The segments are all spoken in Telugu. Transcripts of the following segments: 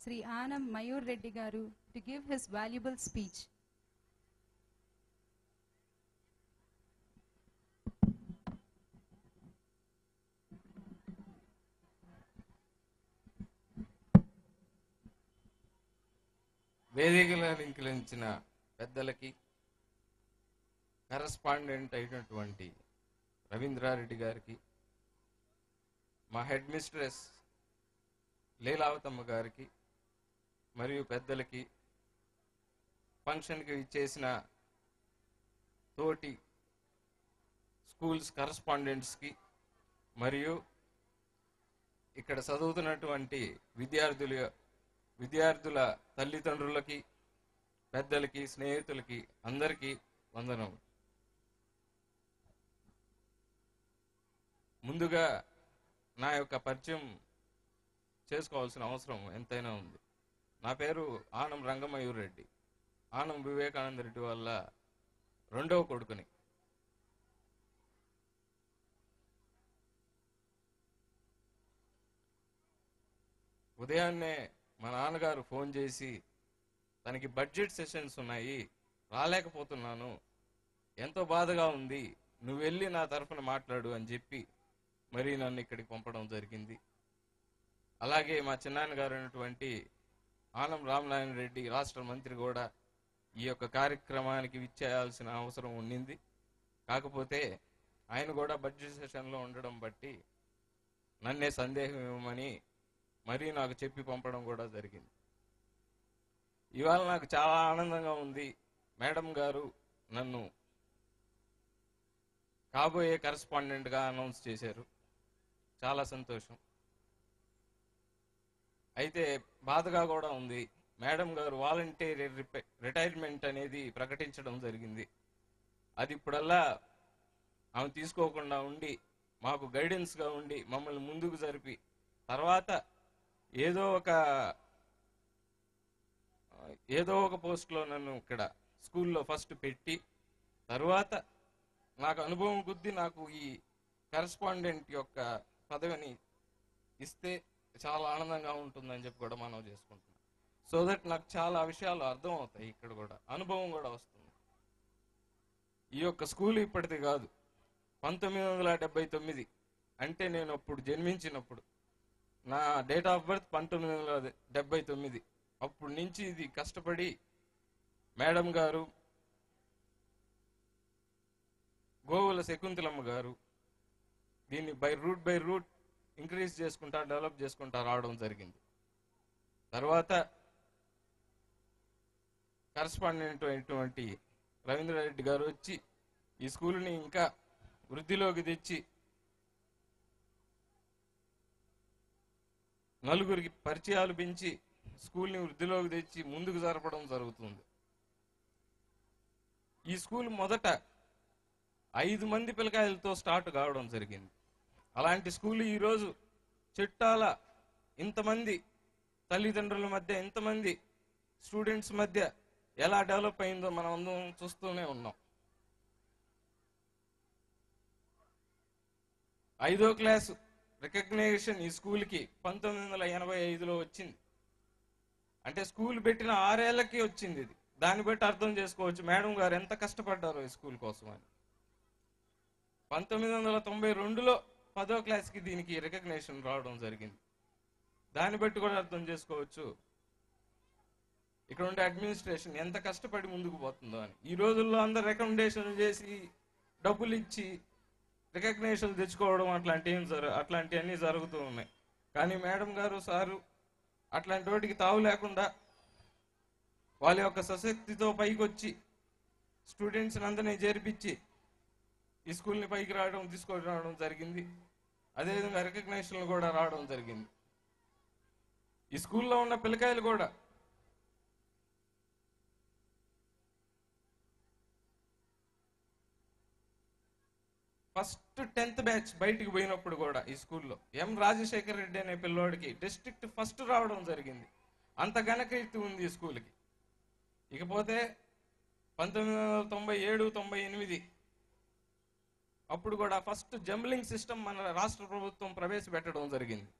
Sri Anam Mayur Reddy Garu to give his valuable speech. వేదికలను అలంకరించిన పెద్దలకి, కరస్పాండెంట్ అయినటువంటి రవీంద్రారెడ్డి గారికి, మా హెడ్ మిస్ట్రెస్ లీలావతమ్మ గారికి మరియు పెద్దలకి, ఫంక్షన్కి ఇచ్చేసిన తోటి స్కూల్స్ కరస్పాండెంట్స్కి మరియు ఇక్కడ చదువుతున్నటువంటి విద్యార్థుల తల్లిదండ్రులకి, పెద్దలకి, స్నేహితులకి అందరికీ వందనం. ముందుగా నా యొక్క పరిచయం చేసుకోవాల్సిన అవసరం ఎంతైనా ఉంది. నా పేరు ఆనం రంగమయూర్ రెడ్డి. ఆనం వివేకానంద రెడ్డి వల్ల రెండవ కొడుకుని. ఉదయాన్నే మా నాన్నగారు ఫోన్ చేసి, తనకి బడ్జెట్ సెషన్స్ ఉన్నాయి, రాలేకపోతున్నాను, ఎంతో బాధగా ఉంది, నువ్వు వెళ్ళి నా తరఫున మాట్లాడు అని చెప్పి మరి నన్ను ఇక్కడికి పంపడం జరిగింది. అలాగే మా చిన్నాన్నగారు అయినటువంటి ఆనం రామనారాయణ రెడ్డి రాష్ట్ర మంత్రి కూడా ఈ యొక్క కార్యక్రమానికి విచ్చేయాల్సిన అవసరం ఉండింది. కాకపోతే ఆయన కూడా బడ్జెట్ సెషన్లో ఉండడం బట్టి నన్నే సందేహం ఇవ్వమని మరీ నాకు చెప్పి పంపడం కూడా జరిగింది. ఇవాళ నాకు చాలా ఆనందంగా ఉంది. మేడం గారు నన్ను కాబోయే కరస్పాండెంట్గా అనౌన్స్ చేశారు. చాలా సంతోషం. అయితే బాధగా కూడా ఉంది. మేడం గారు వాలంటీర్ రిటైర్మెంట్ అనేది ప్రకటించడం జరిగింది. అది ఇప్పుడల్లా ఆమె తీసుకోకుండా ఉండి మాకు గైడెన్స్గా ఉండి మమ్మల్ని ముందుకు జరిపి తర్వాత ఏదో ఒక పోస్ట్లో నన్ను ఇక్కడ స్కూల్లో ఫస్ట్ పెట్టి తర్వాత నాకు అనుభవం కొద్దీ నాకు ఈ కరస్పాండెంట్ యొక్క పదవిని ఇస్తే చాలా ఆనందంగా ఉంటుందని చెప్పి కూడా మనం చేసుకుంటున్నాం. సో దట్ నాకు చాలా విషయాలు అర్థం అవుతాయి, ఇక్కడ కూడా అనుభవం కూడా వస్తుంది. ఈ యొక్క స్కూల్ ఇప్పటిది కాదు, 1979 అంటే నేను అప్పుడు జన్మించినప్పుడు, నా డేట్ ఆఫ్ బర్త్ 1979. అప్పటి నుంచి ఇది కష్టపడి మేడం గారు, గోవుల శకుంతలమ్మ గారు దీన్ని బై రూట్ ఇంక్రీజ్ చేసుకుంటా, డెవలప్ చేసుకుంటా రావడం జరిగింది. తర్వాత కరస్పాండెంట్ అయినటువంటి రవీంద్రారెడ్డి గారు వచ్చి ఈ స్కూల్ని ఇంకా వృద్ధిలోకి తెచ్చి నలుగురికి పరిచయాలు పెంచి స్కూల్ని వృద్ధిలోకి తెచ్చి ముందుకు జరపడం జరుగుతుంది. ఈ స్కూల్ మొదట 5 మంది పిల్లకాయలతో స్టార్ట్ కావడం జరిగింది. అలాంటి స్కూల్ ఈరోజు చిట్టాల ఇంతమంది తల్లిదండ్రుల మధ్య, ఇంతమంది స్టూడెంట్స్ మధ్య ఎలా డెవలప్ అయిందో మనం అందరం చూస్తూనే ఉన్నాం. 5వ క్లాసు రికగ్నేషన్ ఈ స్కూల్కి 1985లో వచ్చింది. అంటే స్కూల్ పెట్టిన 6 ఏళ్లకి వచ్చింది ఇది. దాన్ని బట్టి అర్థం చేసుకోవచ్చు మేడం గారు ఎంత కష్టపడ్డారో ఈ స్కూల్ కోసం అని. 1992లో 10వ క్లాస్కి దీనికి రికగ్నేషన్ రావడం జరిగింది. దాన్ని బట్టి కూడా అర్థం చేసుకోవచ్చు ఇక్కడ ఉండే అడ్మినిస్ట్రేషన్ ఎంత కష్టపడి ముందుకు పోతుందో అని. ఈ రోజుల్లో అందరు రికమెండేషన్ చేసి డబ్బులు ఇచ్చి రికగ్నేషన్ తెచ్చుకోవడం అట్లాంటివన్నీ జరుగుతూ ఉన్నాయి. కానీ మేడం గారు, సారు అట్లాంటి వాటికి తావు లేకుండా వాళ్ళ యొక్క సశక్తితో పైకి వచ్చి స్టూడెంట్స్ని అందరినీ చేర్పించి ఈ స్కూల్ని పైకి తీసుకొని రావడం జరిగింది. అదేవిధంగా రికగ్నేషన్లు కూడా రావడం జరిగింది. ఈ స్కూల్లో ఉన్న పిల్లకాయలు కూడా ఫస్ట్ 10th బ్యాచ్ బయటికి పోయినప్పుడు కూడా ఈ స్కూల్లో ఎం రాజశేఖర్ రెడ్డి అనే పిల్లోడికి డిస్ట్రిక్ట్ ఫస్ట్ రావడం జరిగింది. అంత ఘనకీర్తి ఉంది ఈ స్కూల్కి. ఇకపోతే 1997, 98 అప్పుడు కూడా ఫస్ట్ జంబ్లింగ్ సిస్టమ్ మన రాష్ట్ర ప్రభుత్వం ప్రవేశపెట్టడం జరిగింది.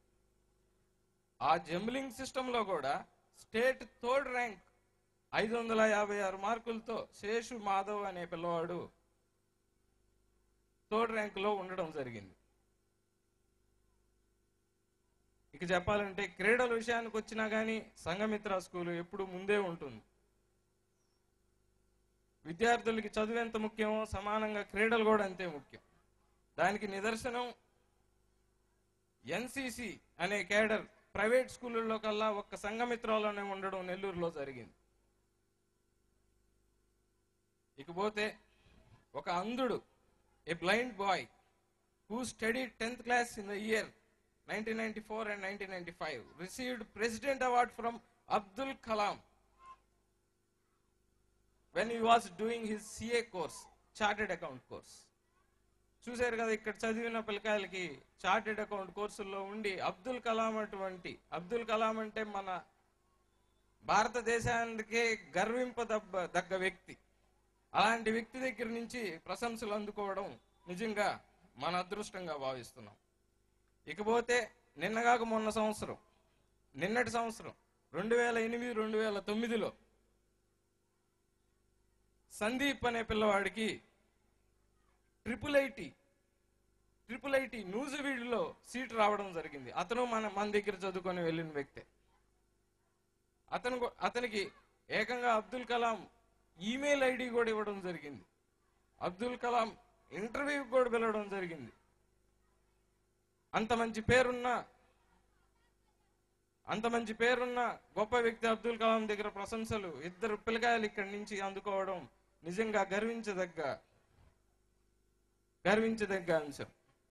ఆ జంబ్లింగ్ సిస్టంలో కూడా స్టేట్ థర్డ్ ర్యాంక్ 556 మార్కులతో శేషు మాధవ్ అనే పిల్లవాడు థర్డ్ ర్యాంకులో ఉండడం జరిగింది. ఇక చెప్పాలంటే క్రీడల విషయానికి వచ్చినా కానీ సంఘమిత్ర స్కూలు ఎప్పుడు ముందే ఉంటుంది. విద్యార్థులకి చదువు ఎంత ముఖ్యమో సమానంగా క్రీడలు కూడా అంతే ముఖ్యం. దానికి నిదర్శనం ఎన్సిసి అనే కేడర్ ప్రైవేట్ స్కూళ్ళల్లో కల్లా ఒక్క సంఘమిత్రలోనే ఉండడం నెల్లూరులో జరిగింది. ఇకపోతే ఒక అంధుడు, a blind boy who studied 10th class in the year 1994 and 1995 received President Award from Abdul Kalam when he was doing his CA course, Chartered Account course. చూశారు కదా, ఇక్కడ చదివిన పిల్లకాయలకి చార్టెడ్ అకౌంట్ కోర్సుల్లో ఉండి అబ్దుల్ కలాం అబ్దుల్ కలాం అంటే మన భారతదేశానికే గర్వింపదగ్గ వ్యక్తి. అలాంటి వ్యక్తి దగ్గర నుంచి ప్రశంసలు అందుకోవడం నిజంగా మన అదృష్టంగా భావిస్తున్నాం. ఇకపోతే నిన్నగాక నిన్నటి సంవత్సరం 2008-2009లో సందీప్ అనే పిల్లవాడికి ట్రిపుల్ ఐటీ నూజివీడులో సీట్ రావడం జరిగింది. అతను మన దగ్గర చదువుకొని వెళ్ళిన వ్యక్తే. అతనికి ఏకంగా అబ్దుల్ కలాం ఈమెయిల్ ఐడి కూడా ఇవ్వడం జరిగింది. అబ్దుల్ కలాం ఇంటర్వ్యూకి కూడా పిలవడం జరిగింది. అంత మంచి పేరున్న గొప్ప వ్యక్తి అబ్దుల్ కలాం దగ్గర ప్రశంసలు ఇద్దరు పిల్లకాయలు ఇక్కడి నుంచి అందుకోవడం నిజంగా గర్వించదగ్గ అంశం.